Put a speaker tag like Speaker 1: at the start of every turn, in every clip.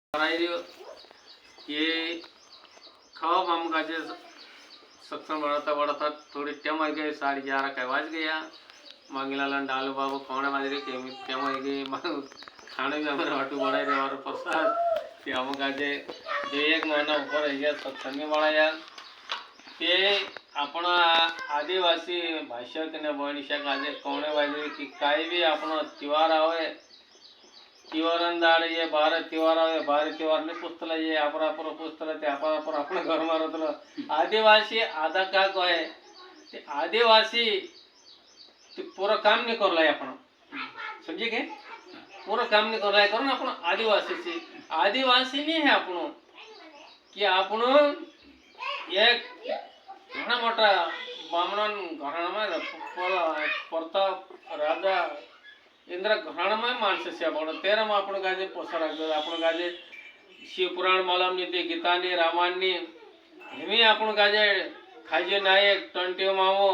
Speaker 1: ये खाओ हम का जे सत्संग बढ़ता बढ़ता थोड़ी टाइम आ गए 11:30 का बज गया मांगीलाल डालू बाबू खाने बाज रही टाइम आ गई खाने भी हमारे हटू बढ़ाई रहे और प्रसाद कि हम का जे जो एक महीना ऊपर है सत्संग में बढ़ाया ते अपना आदिवासी भाषा के बहनिशा काजे कौने बाजरी की काही भी अपना त्योहार आवे त्योहार ये बार त्योहार आवे बार त्योहार ने पुस्तला ये अपरापर पुस्तला ते अपरापर अपने घर में रहतला आदिवासी आधा का कहे ते आदिवासी ते पूरा काम नहीं करला अपन समझे के पूरा काम नहीं करला करो ना अपन आदिवासी नहीं है अपन कि अपन एक घना मोटा बामणन घराणा में प्रताप राजा इंद्र घराणा में माणस से आपण तेरा में आपण गाजे पोसा राखलो आपण गाजे शिवपुराण मालम नीति गीतानी रामायणनी हेमी आपण गाजे खाजे नायक टंटियो मामो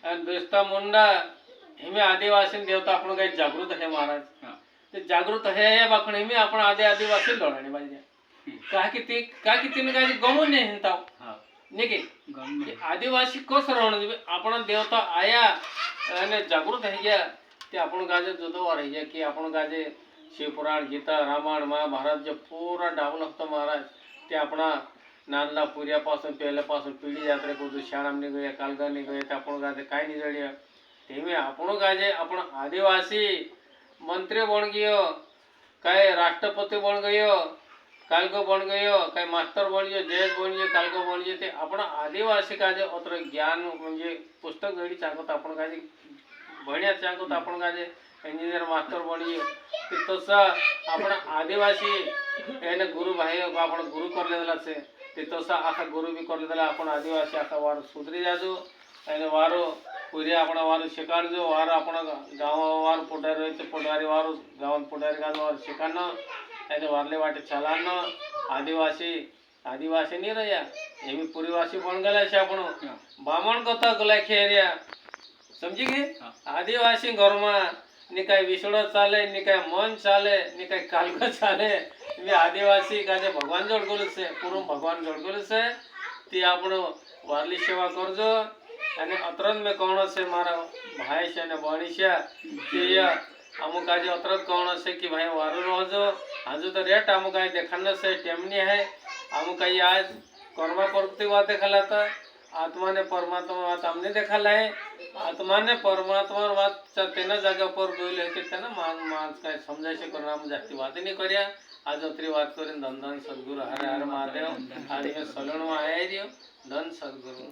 Speaker 1: आणि बेस्ता मुंडा हेमी आदिवासी देवता आपण गाजे जागृत है महाराज ते जागृत है या बाखण हेमी आपण आदिवासी लोणाने पाहिजे का की तिने गाजे गमून नाही हिंताव नहीं आदिवासी कस रहने अपना देवता आया अने जागृत है गया ते अपन गाजे जुदो रह गया कि अपन गाजे शिवपुराण गीता रामायण महाभारत जो पूरा डेवलप तो महाराज ते अपना नानला पुरिया पासून पहले पासून पीढ़ी यात्रा को शाळाम नहीं गया कालगा नहीं गया ते अपन गाजे काय नहीं जड़िया तेमे अपन गाजे अपन आदिवासी मंत्री बन गयो काय राष्ट्रपति बन गयो कालगो बन गयो काय मास्टर बन गयो जज बन गयो कालगो बन गयो ते आपण आदिवासी का जे अत्र ज्ञान म्हणजे पुस्तक जडी सांगत आपण का जे भण्या सांगत आपण का जे इंजिनियर मास्टर बन गयो ते तसा आपण आदिवासी एने गुरु भाई आपण गुरु करले दिला से ते तसा आखा गुरु भी करले दिला आपण आदिवासी आखा वार सुधरी जाजो एने वारो पुरिया आपण वार शिकाळजो वार आपण गाव वार पुढारी पुढारी वार गाव पुढारी गाव वार शिकाणं ऐसे वारले वाटे चलाना आदिवासी नहीं रहा ये पूरीवासी बन गया से अपन बामण कथा गला खेरिया समझी गए आदिवासी घर में निकाय विष्णु चाले निकाय मन चाले निकाय कालका चाले ये आदिवासी का जे भगवान जोड़ गोल से पूर्ण भगवान जोड़ गोल से ती आपण वारली सेवा करजो अने अतरन में कौन से मारा भाई से ने बणिशा ते अमुक आज अतरत कौन से कि भाई वारू रोजो आज तो रेट अमुक आज देखने से टेमनी है अमुक आज कर्मा प्रवृत्ति बात देखा था आत्मा ने परमात्मा बात हमने देखा है आत्मा ने परमात्मा बात तेना जगह पर बोले कि तेना मानस काय समझाय से करना हम जास्ती बात नहीं करिया आज अत्री बात करें धन धन सद्गुरु हरे हर महादेव आज में सलण में आया दियो धन सद्गुरु।